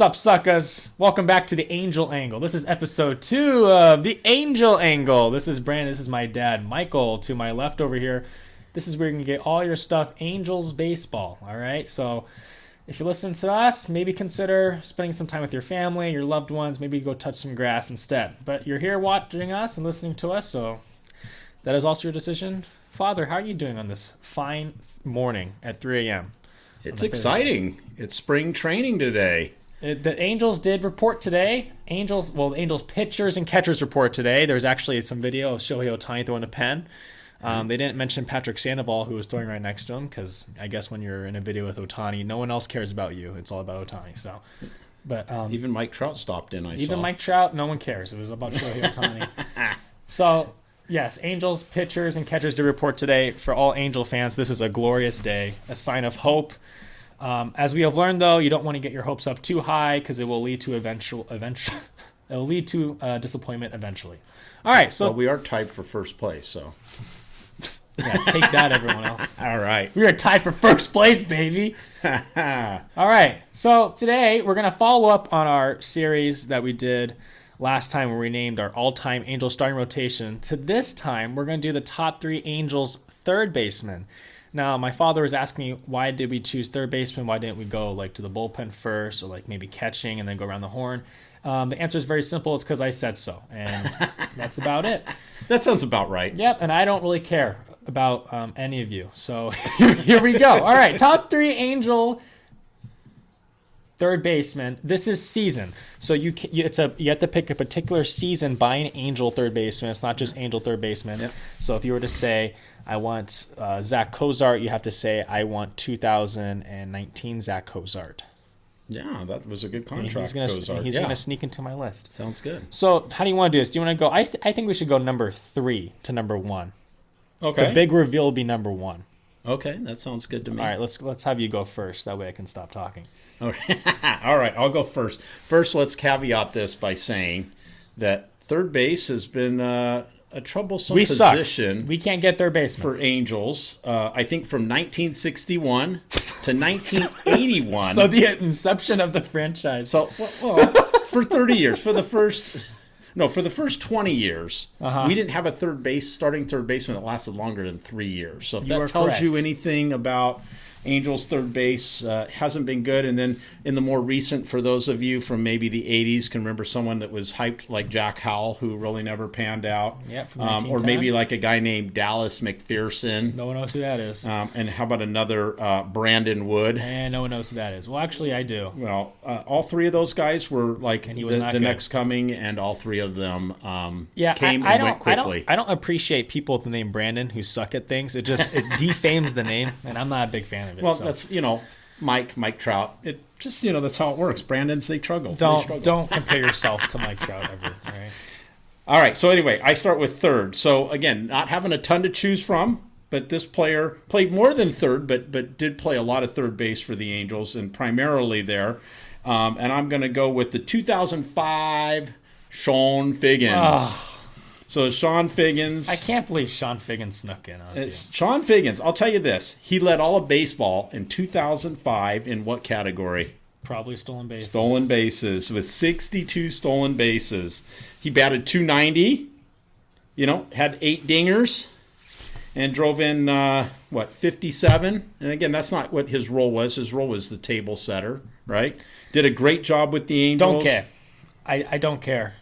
Sup, suckers? Welcome back to the Angel Angle. This is episode 2 of the Angel Angle. This is Brandon. This is my dad, Michael, to my left over here. This is where you can get all your stuff Angels baseball. All right. So if you're listening to us, maybe consider spending some time with your family, your loved ones. Maybe go touch some grass instead. But you're here watching us and listening to us, so that is also your decision. Father, how are you doing on this fine morning at 3 a.m.? It's exciting. It's spring training today. The Angels did report today. The Angels pitchers and catchers report today. There's actually some video of Shohei Ohtani throwing a pen. They didn't mention Patrick Sandoval, who was throwing right next to him, because I guess when you're in a video with Ohtani, no one else cares about you. It's all about Ohtani. So, but even Mike Trout stopped in. Even Mike Trout, no one cares. It was about Shohei Ohtani. So, yes, Angels pitchers and catchers did report today. For all Angel fans, this is a glorious day, a sign of hope. As we have learned, though, you don't want to get your hopes up too high because it will lead to it will lead to disappointment eventually. All right, so we are tied for first place, so yeah, take that, everyone else. All right, we are tied for first place, baby. All right, so today we're gonna follow up on our series that we did last time, where we named our all-time Angel starting rotation. To this time, we're gonna do the top 3 Angels third basemen. Now, my father was asking me, why did we choose third baseman? Why didn't we go to the bullpen first, or maybe catching and then go around the horn? The answer is very simple. It's because I said so, and that's about it. That sounds about right. Yep, and I don't really care about any of you. So here we go. All right, top 3 Angel third baseman. This is season. So you have to pick a particular season by an Angel third baseman. It's not just Angel third baseman. Yep. So if you were to say, I want Zach Cozart, you have to say, I want 2019 Zach Cozart. Yeah, that was a good contract. He's going to sneak into my list. Sounds good. So how do you want to do this? Do you want to go? I think we should go number 3 to number 1. Okay. The big reveal will be number 1. Okay, that sounds good to me. All right, let's have you go first. That way I can stop talking. All right, I'll go first. First, let's caveat this by saying that third base has been a troublesome position. Suck. We can't get third baseman for Angels. I think from 1961 to 1981. So the inception of the franchise. So well, for 30 years, for the first 20 years, we didn't have a starting third baseman that lasted longer than 3 years. So if that tells you anything about Angels third base, hasn't been good. And then in the more recent, for those of you from maybe the 80s can remember someone that was hyped like Jack Howell, who really never panned out. Yeah, or maybe like a guy named Dallas McPherson. No one knows who that is. And how about another Brandon Wood? And no one knows who that is. Well, actually, I do. Well, all 3 of those guys were like the next coming, and all 3 of them came and went quickly. I don't appreciate people with the name Brandon who suck at things. It defames the name, and I'm not a big fan of it. Well, that's Mike Trout. It just that's how it works. Brandons, they struggle. Don't compare yourself to Mike Trout ever. All right. All right. So anyway, I start with third. So again, not having a ton to choose from, but this player played more than third, but did play a lot of third base for the Angels, and primarily there. And I'm going to go with the 2005 Sean Figgins. So Sean Figgins. I can't believe Sean Figgins snuck in on it. Sean Figgins, I'll tell you this. He led all of baseball in 2005 in what category? Probably stolen bases. Stolen bases, with 62 stolen bases. He batted .290, had 8 dingers, and drove in, 57? And again, that's not what his role was. His role was the table setter, right? Did a great job with the Angels. Don't care. I don't care.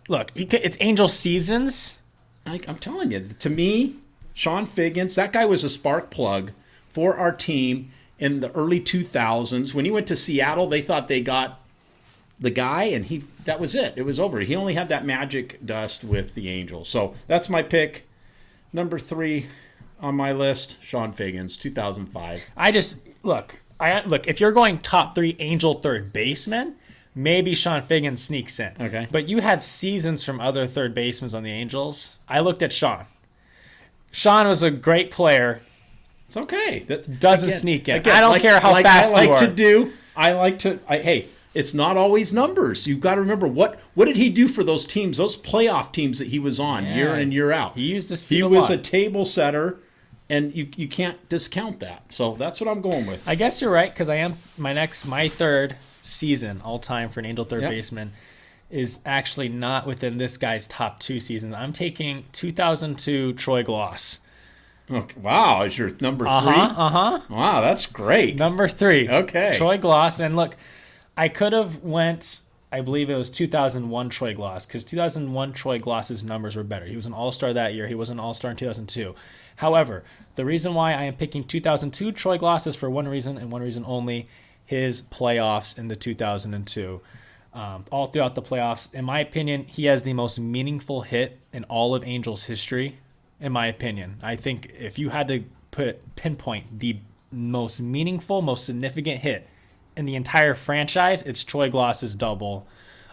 Look, it's Angel seasons. I'm telling you, to me, Sean Figgins, that guy was a spark plug for our team in the early 2000s. When he went to Seattle, they thought they got the guy, and that was it. It was over. He only had that magic dust with the Angels. So that's my pick. Number 3 on my list, Sean Figgins, 2005. Look, if you're going top 3 Angel third baseman, maybe Sean Figgins sneaks in. Okay. But you had seasons from other third basemen on the Angels. I looked at Sean. Sean was a great player. It's okay. That doesn't sneak in. I don't care how fast you are. Hey, it's not always numbers. You've got to remember what did he do for those teams, those playoff teams that he was on year in, year out. He used his feet He was a table setter, and you can't discount that. So that's what I'm going with. I guess you're right, because I am my third season all time for an Angel third baseman is actually not within this guy's top 2 seasons. I'm taking 2002 Troy Gloss. Okay. Wow, is your number 3? Wow, that's great. Number 3. Okay. Troy Gloss. And look, I could have went, I believe it was 2001 Troy Gloss, because 2001 Troy Gloss's numbers were better. He was an all-star that year. He was an all-star in 2002. However, the reason why I am picking 2002 Troy Gloss is for one reason and one reason only: his playoffs in the 2002. All throughout the playoffs, in my opinion, he has the most meaningful hit in all of Angels history. In my opinion, I think if you had to pinpoint the most meaningful, most significant hit in the entire franchise, it's Troy Gloss's double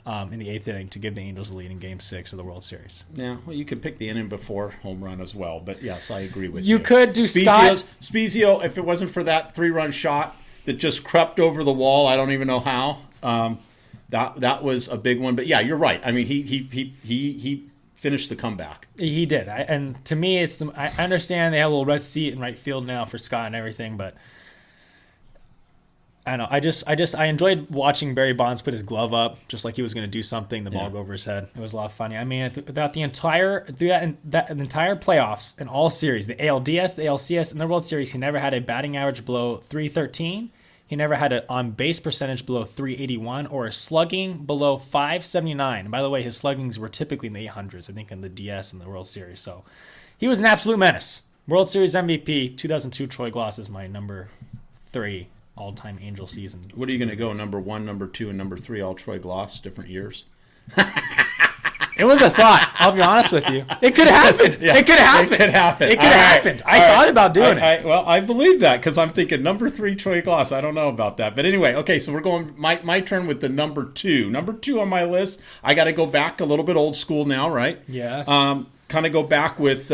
in the 8th inning to give the Angels the lead in Game 6 of the World Series. Yeah, well, you could pick the inning before home run as well, but yes, I agree with you. You could do Spezio, if it wasn't for that 3-run shot that just crept over the wall, I don't even know how. That was a big one. But yeah, you're right. I mean, he finished the comeback. He did. And to me, I understand they have a little red seat in right field now for Scott and everything, but I don't know. I enjoyed watching Barry Bonds put his glove up just like he was going to do something. The ball go over his head. It was a lot of funny. I mean, throughout the entire playoffs in all series, the ALDS, the ALCS, and the World Series, he never had a batting average below 313. He never had an on-base percentage below 381 or a slugging below 579. And by the way, his sluggings were typically in the 800s, I think, in the DS and the World Series. So he was an absolute menace. World Series MVP, 2002 Troy Gloss is my number 3 all-time Angel season. What are you going to go, number 1, number 2, and number 3, all Troy Gloss, different years? It was a thought. I'll be honest with you. It could have happened. Yeah, it could have happened. It could happen. It could have happened. I thought about doing it. Well, I believe that because I'm thinking number 3, Troy Gloss. I don't know about that. But anyway, okay, so we're going my turn with the number 2. Number 2 on my list, I got to go back a little bit old school now, right? Yeah. Kind of go back with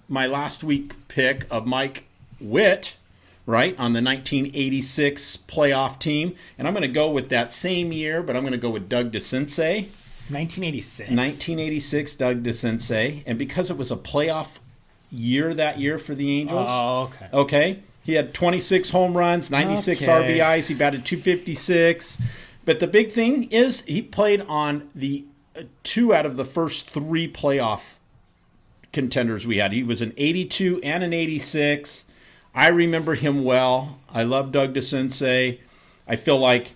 my last week pick of Mike Witt, right, on the 1986 playoff team. And I'm going to go with that same year, but I'm going to go with Doug DeCinces. 1986, Doug DeCinces. And because it was a playoff year that year for the Angels. Oh, okay. Okay. He had 26 home runs, 96 RBIs. He batted .256. But the big thing is he played on the 2 out of the first 3 playoff contenders we had. He was an 82 and an 86. I remember him well. I love Doug DeCinces. I feel like,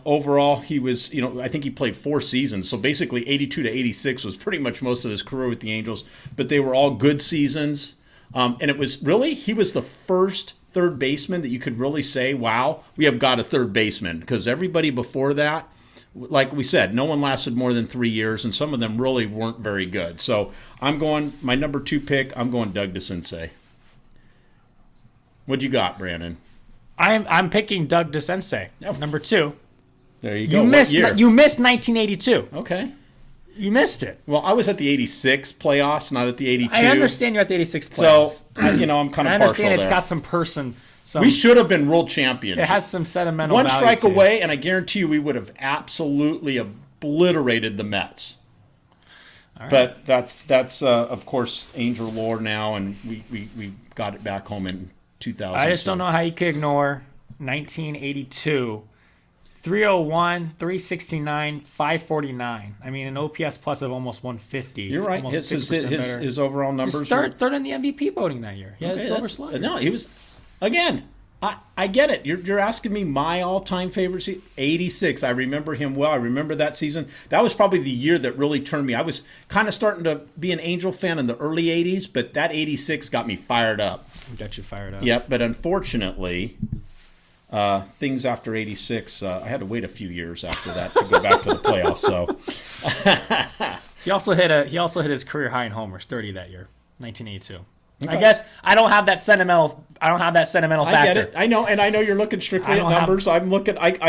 overall he was, I think he played 4 seasons. So basically 82 to 86 was pretty much most of his career with the Angels. But they were all good seasons. And it was really, he was the first third baseman that you could really say, wow, we have got a third baseman. Because everybody before that, like we said, no one lasted more than 3 years. And some of them really weren't very good. So I'm going, my number 2 pick, I'm going Doug DeCinces. What you got, Brandon? I'm picking Doug DeCinces, number 2. There you go. You missed 1982. Okay. You missed it. Well, I was at the 86 playoffs, not at the 82. I understand you're at the 86 playoffs. So, I'm kind of partial there. I understand it's got some person. We should have been world champions. It has some sentimental value. One strike away, and I guarantee you we would have absolutely obliterated the Mets. All right. But that's of course, Angel lore now, and we got it back home in 2000. I just don't know how you could ignore 1982, 301, 369, 549. I mean, an OPS plus of almost 150. You're right. His overall numbers. He was third in the MVP voting that year. He had a silver slugger. No, he was. Again, I get it. You're asking me my all-time favorite season. 86. I remember him well. I remember that season. That was probably the year that really turned me. I was kind of starting to be an Angel fan in the early 80s, but that 86 got me fired up. Got you fired up. Yep, but unfortunately, things after 86, I had to wait a few years after that to go back to the playoffs. So he also hit his career high in homers, 30 that year, 1982. Okay. I guess I don't have that sentimental factor. I get it. I know, and I know you're looking strictly at numbers. I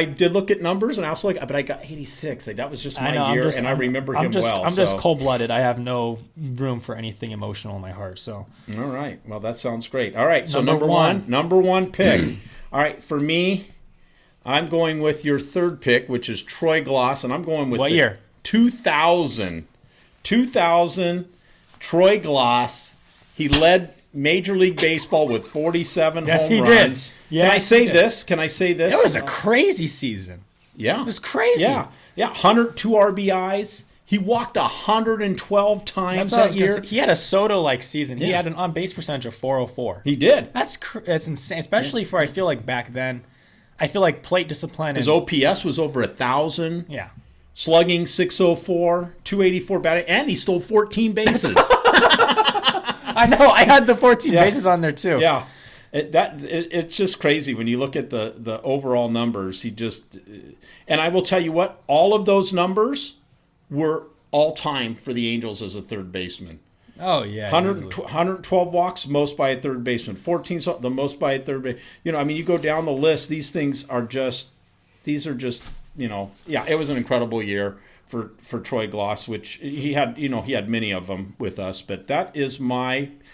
did look at numbers, and I also but I got 86. That was just my year, and I remember him well. I'm just cold-blooded. I have no room for anything emotional in my heart. So. All right. Well, that sounds great. All right. So number one pick. All right. For me, I'm going with your third pick, which is Troy Gloss, and I'm going with what year? 2000. 2000. Troy Gloss. He led Major League Baseball with 47 home runs. Yes, he did. Can I say this? It was a crazy season. Yeah. It was crazy. Yeah. 102 RBIs. He walked 112 times That's what I was that gonna year. say. He had a Soto-like season. He Yeah. had an on-base percentage of 404. He did. That's insane, especially for I feel like back then. I feel like plate discipline. His OPS was over 1,000. Yeah. Slugging 604, 284 batting, and he stole 14 bases. I know. I had the 14 bases on there too. Yeah. It's just crazy when you look at the overall numbers. And I will tell you what, all of those numbers were all time for the Angels as a third baseman. Oh yeah. 112 walks, most by a third baseman. 14, the most by a third base. You go down the list. These are just, it was an incredible year for Troy Gloss, which he had many of them with us. But that is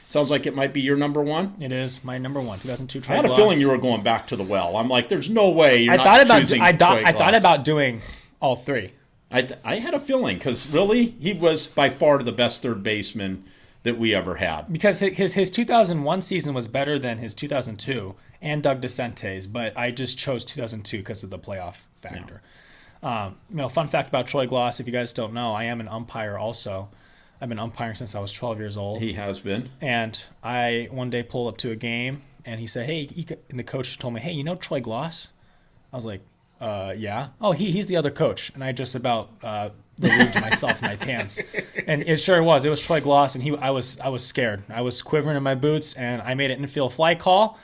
sounds like it might be your number one. It is my number one, 2002 Troy I had Gloss. a feeling you were going back to the well. I'm like, there's no way you're choosing I Troy thought Gloss. about doing all three. I had a feeling because really he was by far the best third baseman that we ever had. Because his 2001 season was better than his 2002 and Doug DeCente's, but I just chose 2002 because of the playoff factor. Fun fact about Troy Gloss, if you guys don't know, I am an umpire also. I've been umpiring since I was 12 years old. He has been. And I one day pulled up to a game, and he said, hey, and the coach told me, hey, you know Troy Gloss? I was like, yeah. Oh, he's the other coach. And I just about relieved myself in my pants. And it sure was. It was Troy Gloss, and I was scared. I was quivering in my boots, and I made an infield fly call.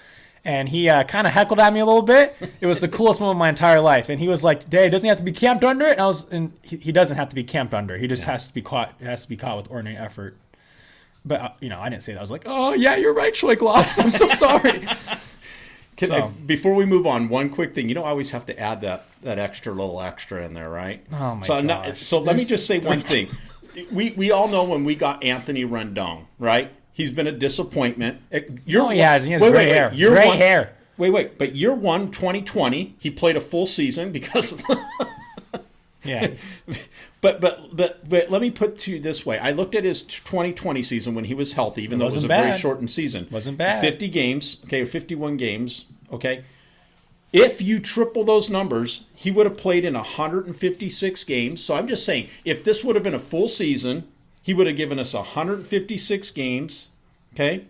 And he kind of heckled at me a little bit. It was the coolest moment of my entire life. And he was like, "Dave, doesn't he have to be camped under it?" And he doesn't have to be camped under. He just has to be caught. It has to be caught with ordinary effort. But I didn't say that. I was like, "Oh yeah, you're right, Troy Gloss. I'm so sorry." Before we move on, one quick thing. I always have to add that little extra in there, right? Oh my gosh. So let me just say one thing. We all know when we got Anthony Rendon, right? He's been a disappointment. He has gray hair. Gray hair. Wait. But year one, 2020, he played a full season because of Yeah. But let me put to you this way. I looked at his 2020 season when he was healthy, even though it was a very shortened season. Wasn't bad. 50 games, okay, 51 games, okay? If you triple those numbers, he would have played in 156 games. So I'm just saying, if this would have been a full season, he would have given us 156 games, okay?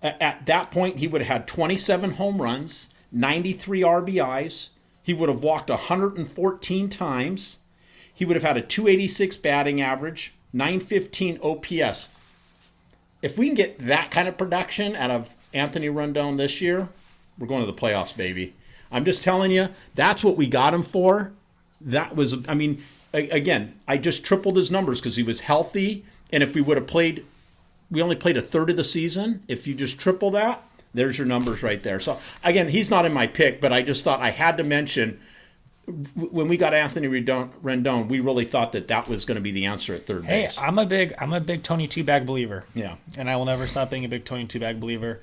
At that point, he would have had 27 home runs, 93 RBIs. He would have walked 114 times. He would have had a 286 batting average, 915 OPS. If we can get that kind of production out of Anthony Rendon this year, we're going to the playoffs, baby. I'm just telling you, that's what we got him for. That was, again, I just tripled his numbers because he was healthy. And if we would have played, we only played a third of the season. If you just triple that, there's your numbers right there. So, again, he's not in my pick, but I just thought I had to mention when we got Anthony Rendon, we really thought that was going to be the answer at third base. Hey, I'm a big Tony Two-Bag believer. Yeah. And I will never stop being a big Tony Two-Bag believer.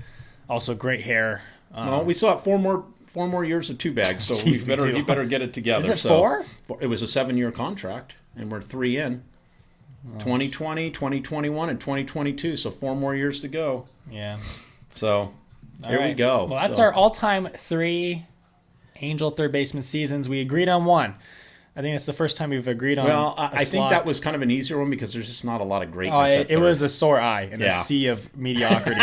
Also, great hair. Well, we still have four more years of Two-Bags, so Jeez, we better get it together. Is it 4? It was a 7-year contract, and we're 3 in. 2020, 2021, and 2022, so 4 more years to go. Yeah. So here we go. Well, that's our all-time 3 Angel third baseman seasons. We agreed on one. I think it's the first time we've agreed on. Well, I think that was kind of an easier one because there's just not a lot of greatness. It was a sore eye and a sea of mediocrity.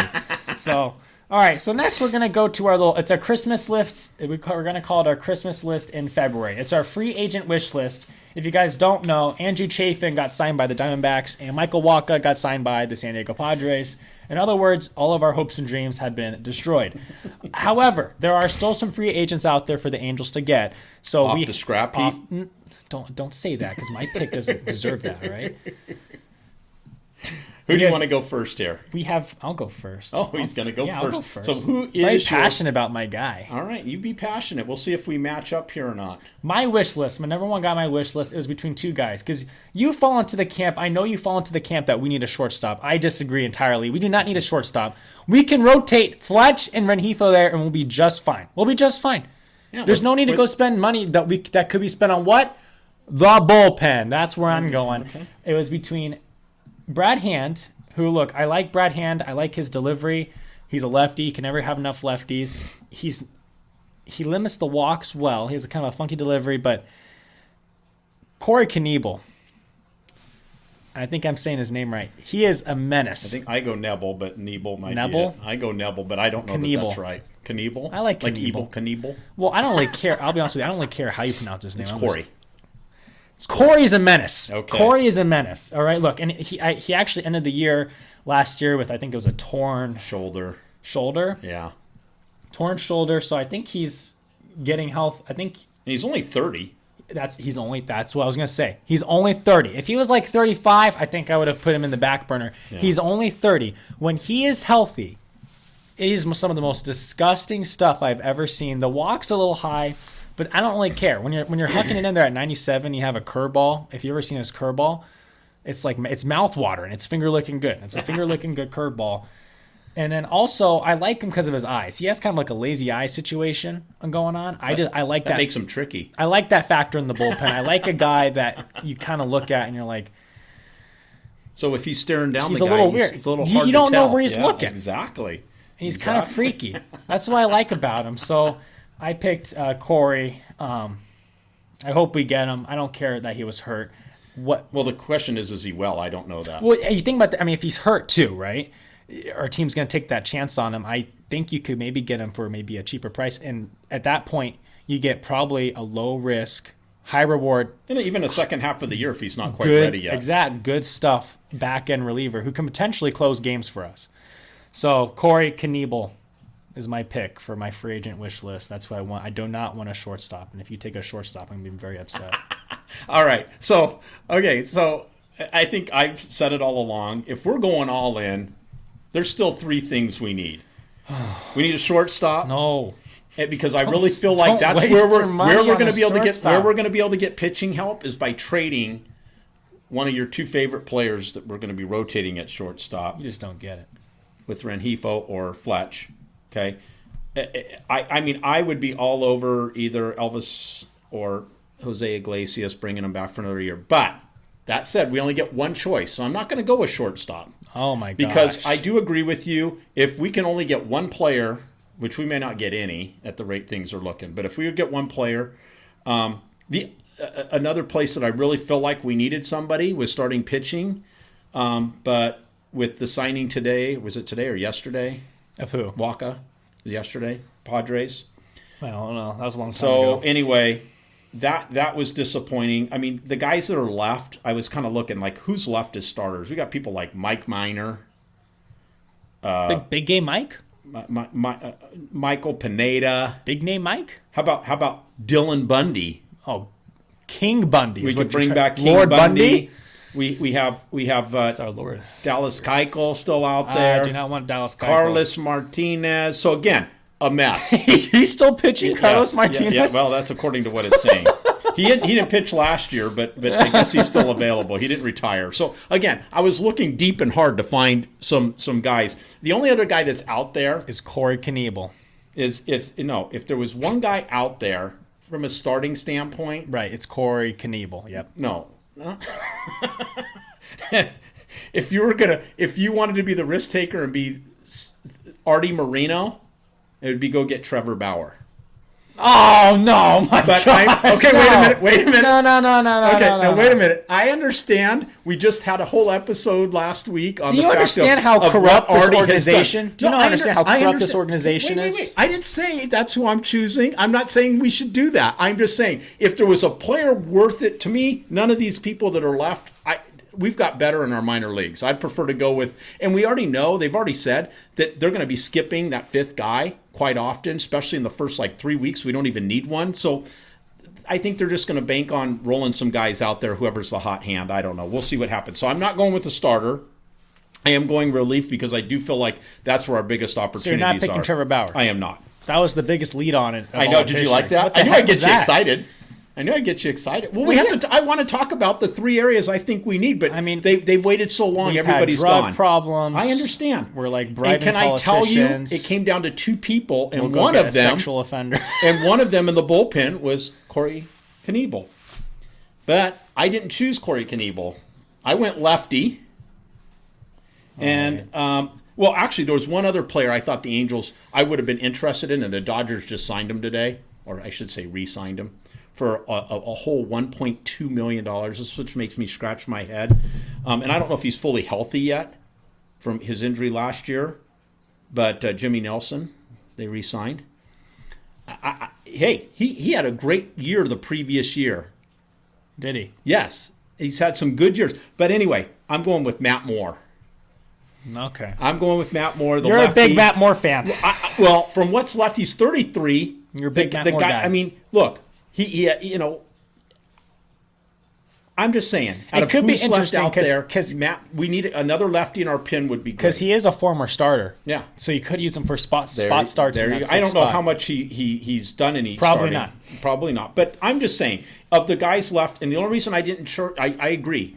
So, all right. So next we're gonna go to it's our Christmas list. We're gonna call it our Christmas list in February. It's our free agent wish list. If you guys don't know, Andrew Chafin got signed by the Diamondbacks, and Michael Wacha got signed by the San Diego Padres. In other words, all of our hopes and dreams had been destroyed. However, there are still some free agents out there for the Angels to get. So off the scrap heap. Don't say that because my pick doesn't deserve that, right? Who do you want to go first here? I'll go first. Oh, he's going to go first. I'll go first. So who is very passionate about my guy? All right, you be passionate. We'll see if we match up here or not. My wish list, my number one guy on my wish list, it was between 2 guys. Because you fall into the camp, I know you fall into the camp that we need a shortstop. I disagree entirely. We do not need a shortstop. We can rotate Fletch and Rengifo there, and we'll be just fine. We'll be just fine. Yeah, there's no need to go spend money that could be spent on what? The bullpen. That's where I'm going. Okay. It was between Brad Hand, who, look, I like Brad Hand. I like his delivery. He's a lefty. He can never have enough lefties. He limits the walks well. He has a kind of a funky delivery, but Corey Knievel. I think I'm saying his name right. He is a menace. I think I go Nebel, but Nebel might Nebel? be it. I go Nebel, but I don't know that that's right. Knievel? I like Like Knievel. evil Knievel? Well, I don't really care. I'll be honest with you. I don't really care how you pronounce his name. It's Corey. Corey's a menace. Okay. Corey is a menace. All right, look, and he actually ended the year last year with, I think it was a torn Shoulder. Yeah. Torn shoulder. So I think he's getting health. I think And he's only 30. that's what I was gonna say. He's only 30. If he was like 35, I think I would have put him in the back burner. Yeah. He's only 30. When he is healthy, it is some of the most disgusting stuff I've ever seen. The walk's a little high, but I don't really care. When you're hucking it in there at 97, you have a curveball. If you ever seen his curveball, it's like it's mouth watering. It's finger licking good. It's a finger licking good curveball. And then also, I like him because of his eyes. He has kind of like a lazy eye situation going on. I like that. That makes him tricky. I like that factor in the bullpen. I like a guy that you kind of look at and you're like, So if he's staring down he's the a guy, little weird. it's a little You hard to don't know tell. where he's Yeah, looking. Exactly. and he's kind of freaky. That's what I like about him. So I picked Corey. I hope we get him. I don't care that he was hurt. What? Well, the question is he well? I don't know that. Well, you think about that. I mean, if he's hurt too, right? Our team's going to take that chance on him. I think you could maybe get him for maybe a cheaper price. And at that point, you get probably a low risk, high reward. And even a second half of the year if he's not quite Good, ready yet. good stuff, back end reliever who can potentially close games for us. So Corey Knievel is my pick for my free agent wish list. That's what I want. I do not want a shortstop. And if you take a shortstop, I'm going to be very upset. All right. So I think I've said it all along. If we're going all in, there's still three things we need. We need a shortstop. No. Because I really feel like that's where we're going to be able to get pitching help is by trading one of your two favorite players that we're going to be rotating at shortstop. You just don't get it. With Rengifo or Fletch. Okay. I mean, I would be all over either Elvis or Jose Iglesias bringing him back for another year. But that said, we only get one choice, so I'm not going to go with shortstop. Oh, my gosh. Because I do agree with you. If we can only get one player, which we may not get any at the rate things are looking, but if we get one player, another place that I really feel like we needed somebody was starting pitching, but with the signing today, was it today or yesterday? Of who? Waka, yesterday, Padres. Well, I don't know. That was a long time So ago. anyway, that was disappointing. I mean, the guys that are left, I was kind of looking like who's left as starters. We got people like Mike Minor, Big game Mike? Michael Pineda. Big name Mike? How about Dylan Bundy? Oh, King Bundy. We is could what bring you're back King Lord Bundy. We have That's our Lord. Dallas Keuchel still out there. I do not want Dallas Keuchel. Carlos Martinez. So again, a mess. He's still pitching, Carlos Yes. Martinez? Yeah, well, that's according to what it's saying. He didn't pitch last year, but I guess he's still available. He didn't retire. So again, I was looking deep and hard to find some guys. The only other guy that's out there Is Corey Knievel. is if there was one guy out there from a starting standpoint, Right, it's Corey Knievel. Yep. no. If you wanted to be the risk taker and be Artie Moreno, it would be go get Trevor Bauer. Oh, no, my But gosh. okay, no. wait a minute. No. Okay, no, now wait a minute. I understand. We just had a whole episode last week on Do the you fact understand of how what corrupt this Artie has organization? done. Do you No, not understand how I corrupt this understand. organization is? Wait. I didn't say that's who I'm choosing. I'm not saying we should do that. I'm just saying if there was a player worth it to me, none of these people that are left, we've got better in our minor leagues. I'd prefer to go with, and we already know, they've already said that they're going to be skipping that fifth guy quite often, especially in the first 3 weeks. We don't even need one. So I think they're just going to bank on rolling some guys out there, whoever's the hot hand. I don't know. We'll see what happens. So I'm not going with the starter. I am going relief because I do feel like that's where our biggest opportunities So you're not picking are. Trevor Bauer? I am not. That was the biggest lead on it. I know. Did you like that? I knew I'd get you excited. Well, we have to. I want to talk about the three areas I think we need, but I mean, they've waited so long. Everybody's had drug gone. problems. I understand. We're bribing and can I tell you, politicians. it came down to two people, and We'll go one get of a them, sexual offender, and one of them in the bullpen was Corey Knievel. But I didn't choose Corey Knievel. I went lefty, and well, actually, there was one other player I thought the Angels I would have been interested in, and the Dodgers just signed him today, or I should say re-signed him. for a whole $1.2 million, which makes me scratch my head. And I don't know if he's fully healthy yet from his injury last year, but Jimmy Nelson, they re-signed. Hey, he had a great year the previous year. Did he? Yes, he's had some good years. But anyway, I'm going with Matt Moore. Okay. I'm going with Matt Moore. You're lefty. a big Matt Moore fan. Well, from what's left, he's 33. You're a big Matt Moore guy. I mean, look, he I'm just saying. It could be interesting because Matt, we need another lefty in our pin would be great. Because he is a former starter. Yeah. So you could use him for spot starts. I don't know how much he's done any Probably starting. not. Probably not. But I'm just saying, of the guys left, and the only reason I didn't I agree.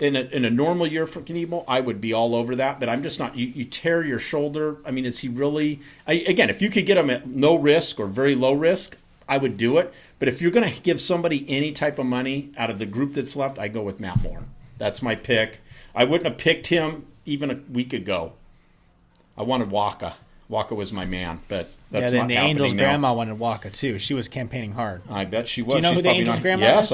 In a normal year for Knievel, I would be all over that, but I'm just not. You tear your shoulder. I mean, is he really? Again, if you could get him at no risk or very low risk, I would do it. But if you're going to give somebody any type of money out of the group that's left, I go with Matt Moore. That's my pick. I wouldn't have picked him even a week ago. I wanted Waka. Waka was my man, but that's not the happening Angels' now. grandma wanted Waka too. She was campaigning hard. I bet she was. Do you know She's who the probably Angels' not, grandma yes, is?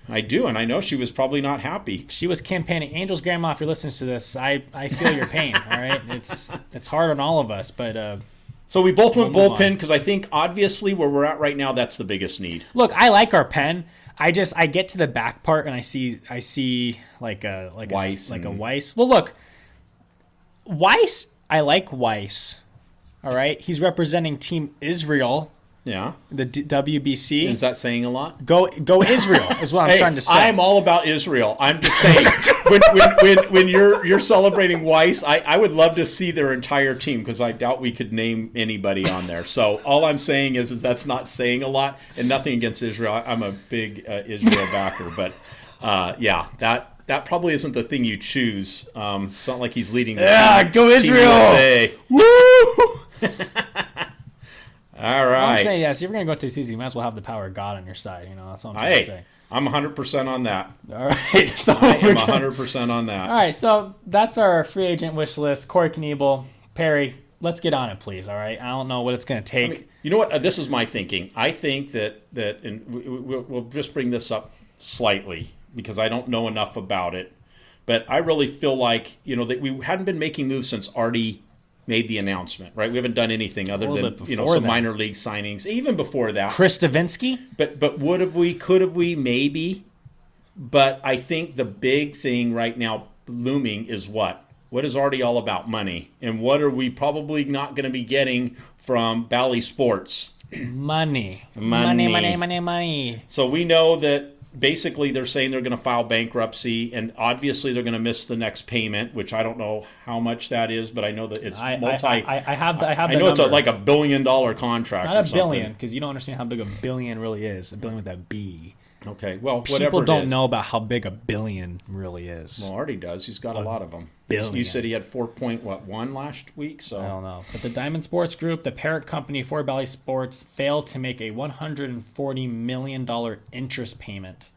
I do, and I know she was probably not happy. She was campaigning. Angels' grandma, if you're listening to this, I feel your pain. All right, it's hard on all of us, but. So we both went We'll move bullpen on. because I think obviously where we're at right now, that's the biggest need. Look, I like our pen. I get to the back part and I see like a Weiss a Weiss. Well, look, Weiss. I like Weiss. All right, he's representing Team Israel, Yeah. the WBC. Is that saying a lot? Go Israel is what I'm trying to say. I'm all about Israel. I'm just saying when you're celebrating Weiss, I would love to see their entire team because I doubt we could name anybody on there. So all I'm saying is that's not saying a lot, and nothing against Israel. I'm a big Israel backer, but yeah, that probably isn't the thing you choose. It's not like he's leading. Go Israel! USA. Woo! All right. I'm saying yes. If you're gonna go to the season, you might as well have the power of God on your side. You know, that's what I'm trying to say. I'm 100% on that. All right, so I am 100% on that. All right, so that's our free agent wish list. Corey Knievel, Perry. Let's get on it, please. All right, I don't know what it's gonna take. I mean, you know what? This is my thinking. I think that and we'll just bring this up slightly because I don't know enough about it, but I really feel like that we hadn't been making moves since Artie made the announcement, right? We haven't done anything other than some minor league signings, even before that. Chris Stavinsky? But would have we? Could have we? Maybe. But I think the big thing right now looming is what? What is Artie all about? Money. And what are we probably not going to be getting from Bally Sports? Money. So we know that basically they're saying they're going to file bankruptcy, and obviously they're going to miss the next payment, which I don't know how much that is, but I know that it's I have I know it's like $1 billion contract. It's not a billion because you don't understand how big a billion really is. A billion with that B. Okay, well, whatever People it don't is. know about how big a billion really is. Well, Artie does. He's got a lot of them. Billion. You said he had 4.1 last week, so I don't know. But the Diamond Sports Group, the parent company for Bally Sports, failed to make a $140 million interest payment.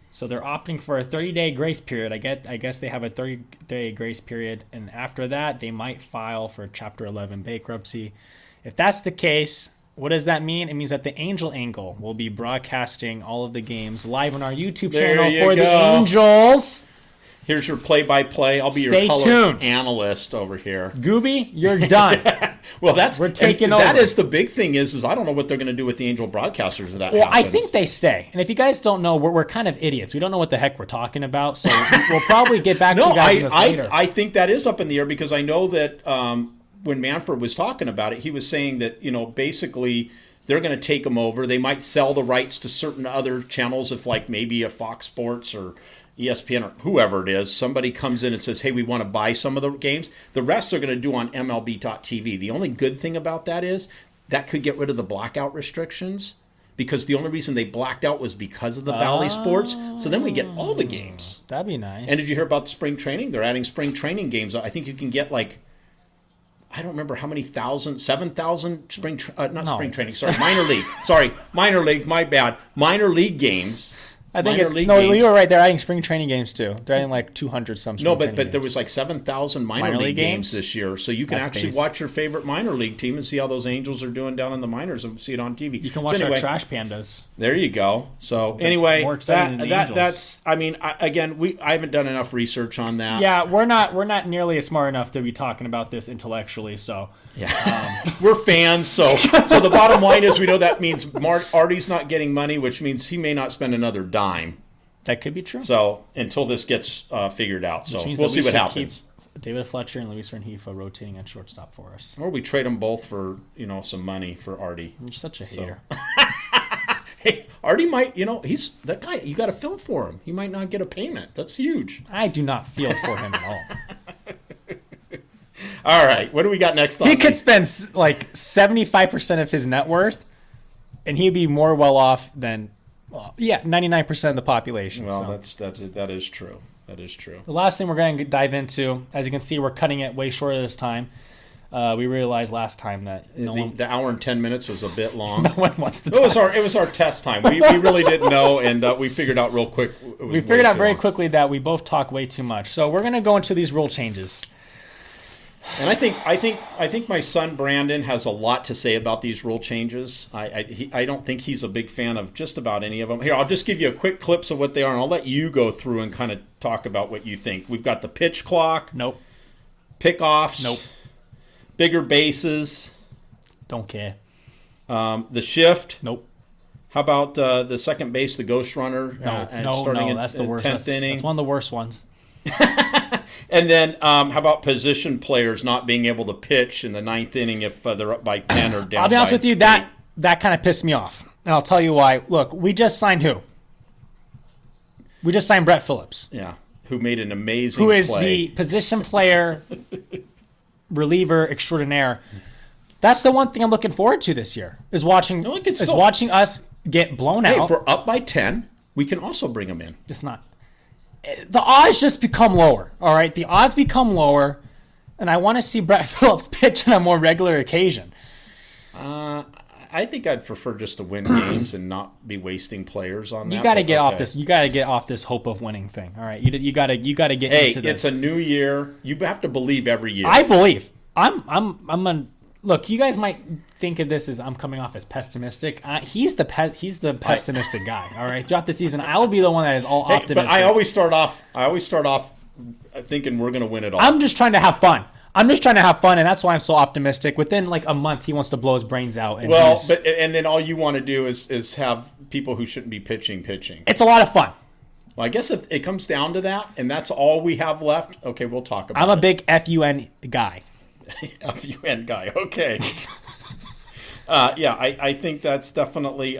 So they're opting for a 30-day grace period. I guess they have a 30-day grace period, and after that, they might file for Chapter 11 bankruptcy. If that's the case, what does that mean? It means that the Angel Angle will be broadcasting all of the games live on our YouTube channel for the Angels. Here's your play-by-play. I'll be Stay your color tuned. Analyst over here. Gooby, you're done. Well, we're taking over. That is the big thing is I don't know what they're going to do with the Angel broadcasters if that Well, happens. I think they stay. And if you guys don't know, we're kind of idiots. We don't know what the heck we're talking about. So we'll probably get back to you guys on this later. I think that is up in the air because I know that when Manfred was talking about it, he was saying that, basically they're going to take them over. They might sell the rights to certain other channels if like maybe a Fox Sports or ESPN or whoever it is, somebody comes in and says, hey, we want to buy some of the games. The rest they're going to do on MLB.TV. The only good thing about that is that could get rid of the blackout restrictions because the only reason they blacked out was because of the Bally Sports. So then we get all the games. That'd be nice. And did you hear about the spring training? They're adding spring training games. I think you can get like, I don't remember how many 7,000 spring training. Sorry, minor league. Sorry, minor league, my bad. Minor league games I think minor it's league no. games. You were right. They're adding spring training games too. They're adding like 200 some. No, Spring training but there games. was like 7,000 minor league games this year, so you can That's actually amazing. watch your favorite minor league team and see how those Angels are doing down in the minors and see it on TV. You can watch so our trash pandas. There you go. So anyway, more exciting than the Angels. that's. I mean, I haven't done enough research on that. Yeah, we're not nearly as smart enough to be talking about this intellectually. So Yeah, we're fans. So the bottom line is we know that means Artie's not getting money, which means he may not spend another dime. that could be true. So until this gets figured out, so Which means we'll that see what should happens. keep David Fletcher and Luis Renjifa rotating at shortstop for us. Or we trade them both for some money for Artie. You're such a hater. Hey, Artie might, he's that guy. You got to feel for him. He might not get a payment. That's huge. I do not feel for him at all. All right, what do we got next? He could spend like 75% of his net worth, and he'd be more well off than, 99% of the population. Well, so. that is true. That is true. The last thing we're going to dive into, as you can see, we're cutting it way shorter this time. We realized last time that The hour and 10 minutes was a bit long. no one wants to. It was our test time. We really didn't know, and we figured out real quick. We figured out very quickly that we both talk way too much. So we're going to go into these rule changes. And I think my son Brandon has a lot to say about these rule changes. I don't think he's a big fan of just about any of them. Here, I'll just give you a quick clips of what they are, and I'll let you go through and kind of talk about what you think. We've got the pitch clock. Nope. Pickoffs. Nope. Bigger bases. Don't care. The shift. Nope. How about the second base, the ghost runner? No, that's the worst. 10th inning. That's one of the worst ones. And then how about position players not being able to pitch in the 9th inning if they're up by 10 or down? I'll be honest by with you, 8? that kind of pissed me off. And I'll tell you why. Look, we just signed who? We just signed Brett Phillips. Yeah, who made an amazing Who is play. the position player, reliever extraordinaire. That's the one thing I'm looking forward to this year, is watching us get blown Hey, out. if we're up by 10, we can also bring them in. It's not. The odds just become lower, all right? The odds become lower, and I want to see Brett Phillips pitch on a more regular occasion. I think I'd prefer just to win games and not be wasting players on that. You got to get off this. You got to get off this hope of winning thing, all right? You got to get into this. It's a new year. You have to believe every year. I believe. Look, you guys might think of this as I'm coming off as pessimistic. He's the pessimistic guy. All right, throughout the season, I will be the one that is all optimistic. But I always start off thinking we're going to win it all. I'm just trying to have fun. and that's why I'm so optimistic. Within like a month, he wants to blow his brains out. And and then all you want to do is have people who shouldn't be pitching. It's a lot of fun. Well, I guess if it comes down to that, and that's all we have left, okay, we'll talk about it. I'm a big FUN guy. FUN guy, okay. I think that's definitely,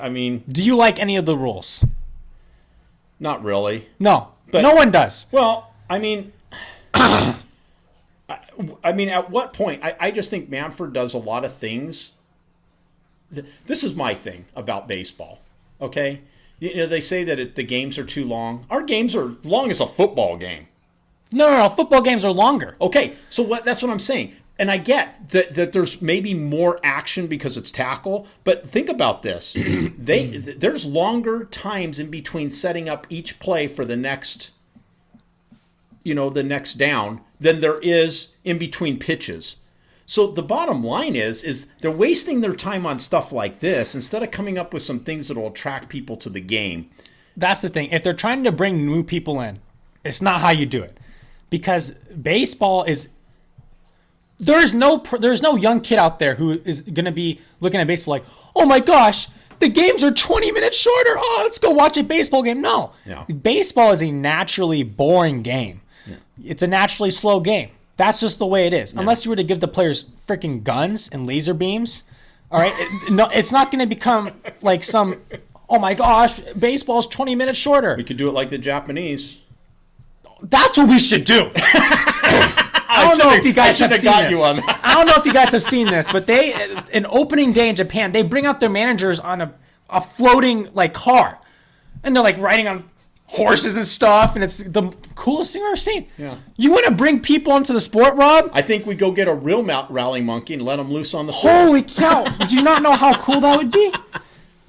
Do you like any of the rules? not really. No. But- no one does. Well, at what point? I just think Manfred does a lot of things. This is my thing about baseball, okay? They say that the games are too long. Our games are long as a football game. No. Football games are longer. Okay, so that's what I'm saying. And I get that there's maybe more action because it's tackle, but think about this. There's longer times in between setting up each play for the next down than there is in between pitches. So the bottom line is they're wasting their time on stuff like this instead of coming up with some things that will attract people to the game. That's the thing. If they're trying to bring new people in, it's not how you do it. Because baseball is... There's no young kid out there who is going to be looking at baseball like, oh my gosh, the games are 20 minutes shorter. Oh, let's go watch a baseball game. No. Yeah. Baseball is a naturally boring game. Yeah. It's a naturally slow game. That's just the way it is. Yeah. Unless you were to give the players freaking guns and laser beams. All right? It's not going to become like some, oh my gosh, baseball's 20 minutes shorter. We could do it like the Japanese. That's what we should do. I don't know if you guys have seen this. I don't know if you guys have seen this, but an opening day in Japan, they bring out their managers on a floating like car, and they're like riding on horses and stuff, and it's the coolest thing I've ever seen. Yeah. You want to bring people into the sport, Rob? I think we go get a real rally monkey and let them loose on the field. Holy cow! Do you not know how cool that would be?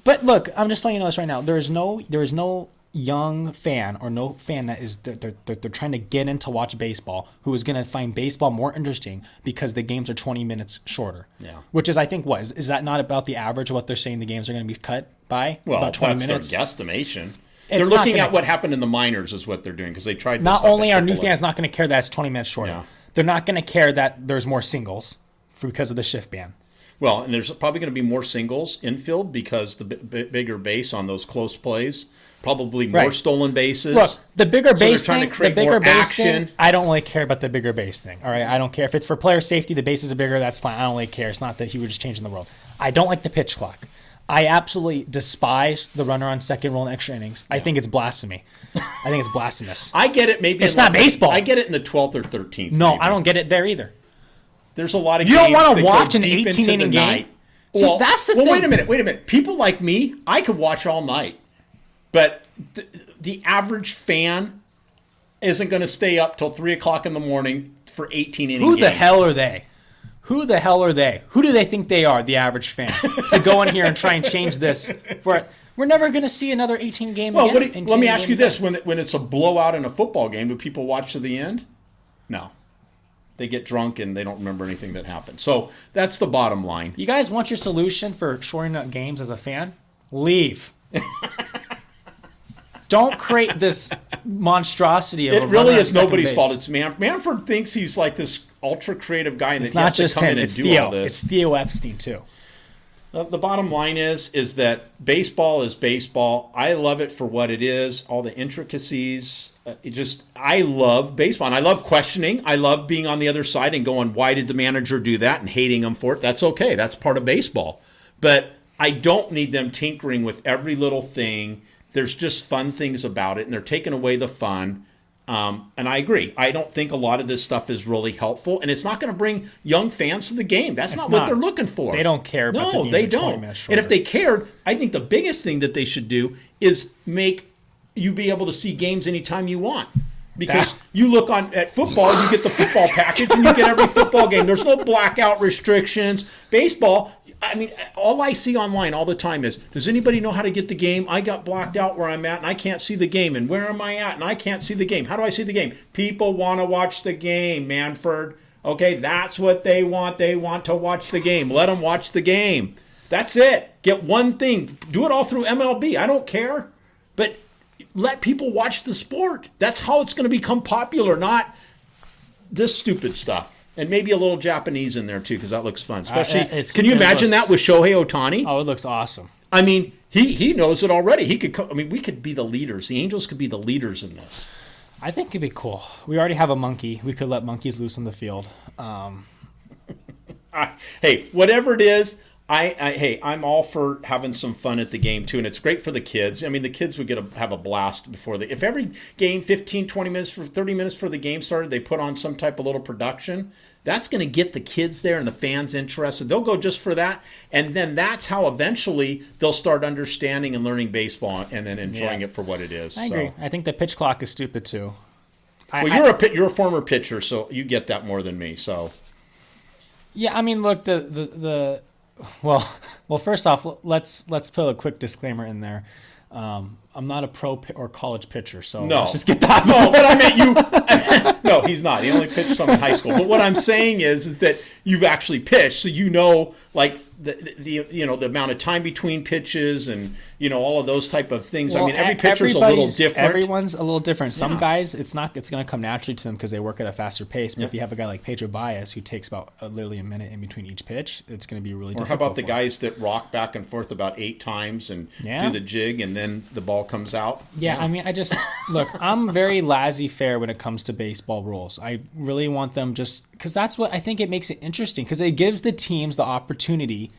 But look, I'm just letting you know this right now. There is no young fan or no fan that is they're trying to get in to watch baseball who is going to find baseball more interesting because the games are 20 minutes shorter. Yeah. Which is, I think, is that not about the average of what they're saying the games are going to be cut by? Well, about 20 that's minutes. their guesstimation. It's They're looking not at what happened in the minors is what they're doing because they tried to Not only are new fans not going to care that it's 20 minutes shorter, Yeah. they're not going to care that there's more singles because of the shift ban. Well, and there's probably going to be more singles infield because the bigger base on those close plays, probably more stolen bases. Look, the bigger base trying thing, to create the bigger more base action. thing, I don't really care about the bigger base thing. All right, I don't care if it's for player safety. The bases are bigger. That's fine. I don't really care. It's not that you were just changing the world. I don't like the pitch clock. I absolutely despise the runner on second roll in extra innings. I think it's blasphemy. I think it's blasphemous. I get it. Maybe it's not baseball. I get it in the 12th or 13th. No, maybe. I don't get it there either. There's a lot of you games don't want that to watch go an deep 18 into inning the game. night. See, Well, that's the thing. Wait a minute. People like me, I could watch all night. But the average fan isn't going to stay up till 3 o'clock in the morning for 18 innings. Who the hell are they? Who the hell are they? Who do they think they are, the average fan, to go in here and try and change this? We're never going to see another 18 game Well, again. let me ask you this. When it's a blowout in a football game, do people watch to the end? No. They get drunk and they don't remember anything that happened. So that's the bottom line. You guys want your solution for shortening up games as a fan? Leave. Don't create this monstrosity of It a really runner on is second nobody's base. fault. It's Manford thinks he's like this ultra creative guy and It's that he not has to just come him. in and It's do Theo. all this. It's Theo Epstein, too. The bottom line is that baseball is baseball. I love it for what it is, all the intricacies. I love baseball. And I love questioning. I love being on the other side and going, why did the manager do that, and hating him for it. That's okay. That's part of baseball. But I don't need them tinkering with every little thing. There's just fun things about it, and they're taking away the fun. And I agree. I don't think a lot of this stuff is really helpful, and it's not going to bring young fans to the game. That's not what they're looking for. They don't care about the No, games they are 20 don't. minutes And if shorter. they cared, I think the biggest thing that they should do is make you be able to see games anytime you want. Because you look at football, you get the football package, and you get every football game. There's no blackout restrictions. Baseball, I mean, all I see online all the time is, does anybody know how to get the game? I got blocked out where I'm at, and I can't see the game. And where am I at? And I can't see the game. How do I see the game? People want to watch the game, Manford. Okay, that's what they want. They want to watch the game. Let them watch the game. That's it. Get one thing. Do it all through MLB. I don't care. But let people watch the sport. That's how it's going to become popular, not this stupid stuff. And maybe a little Japanese in there, too, because that looks fun. Especially, can you imagine that with Shohei Ohtani? Oh, it looks awesome. I mean, he knows it already. He could. I mean, we could be the leaders. The Angels could be the leaders in this. I think it'd be cool. We already have a monkey. We could let monkeys loose on the field. Hey, whatever it is, I'm all for having some fun at the game, too. And it's great for the kids. I mean, the kids would have a blast before if every game, 15, 20 minutes, 30 minutes before the game started, they put on some type of little production. That's going to get the kids there and the fans interested. They'll go just for that. And then that's how eventually they'll start understanding and learning baseball and then enjoying it for what it is. I agree. I think the pitch clock is stupid, too. You're a former pitcher, so you get that more than me. So, yeah, I mean, look, well, first off, let's put a quick disclaimer in there. I'm not a pro or college pitcher, so let's just get that. No, but I meant you. No, he's not. He only pitched some in high school. But what I'm saying is that you've actually pitched, so you know, like the amount of time between pitches and all of those type of things. Well, I mean, every pitcher's a little different. Everyone's a little different. Some guys, it's going to come naturally to them because they work at a faster pace. But if you have a guy like Pedro Baez who takes about literally a minute in between each pitch, it's going to be really difficult. Or how about the guys that rock back and forth about 8 times and do the jig and then the ball comes out? Yeah, I mean, look, I'm very laissez-faire when it comes to baseball rules. I really want them because that's what I think it makes it interesting because it gives the teams the opportunity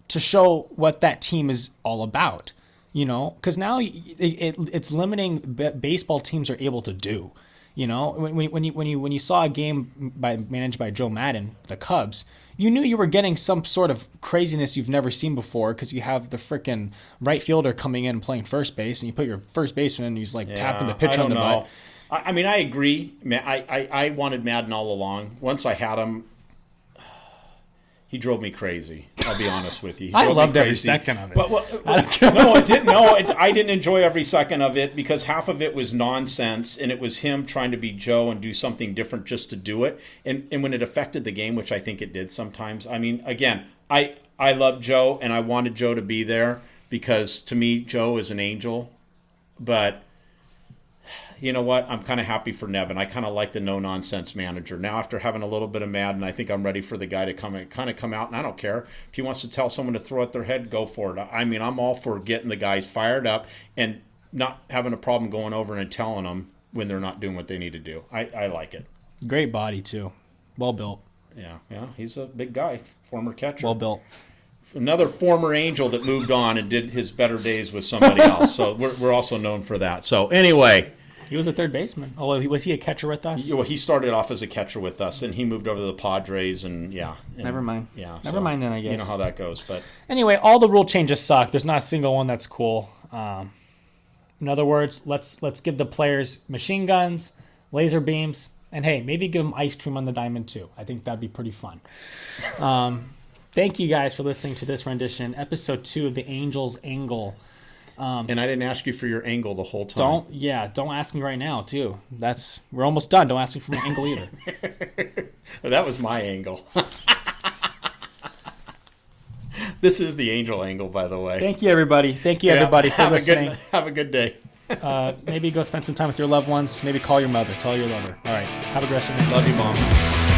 to show what that team is all about, because now it's limiting baseball teams are able to do. When you saw a game managed by Joe Madden, the Cubs, you knew you were getting some sort of craziness you've never seen before because you have the frickin' right fielder coming in and playing first base, and you put your first baseman and he's like tapping the pitcher on the butt. I mean, I agree. I wanted Madden all along. Once I had him, He drove me crazy. I'll be honest with you. He I drove me loved every crazy. second of it. But, no, it didn't. No, I didn't enjoy every second of it because half of it was nonsense, and it was him trying to be Joe and do something different just to do it. And when it affected the game, which I think it did sometimes. I mean, again, I love Joe, and I wanted Joe to be there because to me, Joe is an angel. But you know what? I'm kind of happy for Nevin. I kind of like the no-nonsense manager. Now, after having a little bit of Madden, I think I'm ready for the guy to come out, and I don't care. If he wants to tell someone to throw at their head, go for it. I mean, I'm all for getting the guys fired up and not having a problem going over and telling them when they're not doing what they need to do. I like it. Great body, too. Well built. Yeah, he's a big guy, former catcher. Well built. Another former Angel that moved on and did his better days with somebody else. So we're also known for that. So anyway. He was a third baseman. Oh, was he a catcher with us? Well, he started off as a catcher with us, and he moved over to the Padres, and Never mind. Yeah. Never mind then, I guess. You know how that goes. But anyway, all the rule changes suck. There's not a single one that's cool. In other words, let's give the players machine guns, laser beams, and hey, maybe give them ice cream on the diamond too. I think that'd be pretty fun. Thank you guys for listening to this rendition, episode 2 of the Angels Angle. And I didn't ask you for your angle the whole time. Don't ask me right now too. We're almost done. Don't ask me for my angle either. Well, that was my angle. This is the Angel Angle, by the way. Thank you, everybody. Thank you, everybody, for listening. Have a good day. Maybe go spend some time with your loved ones. Maybe call your mother. Tell her you love her. All right. Have a great rest of your day. Love you, Mom.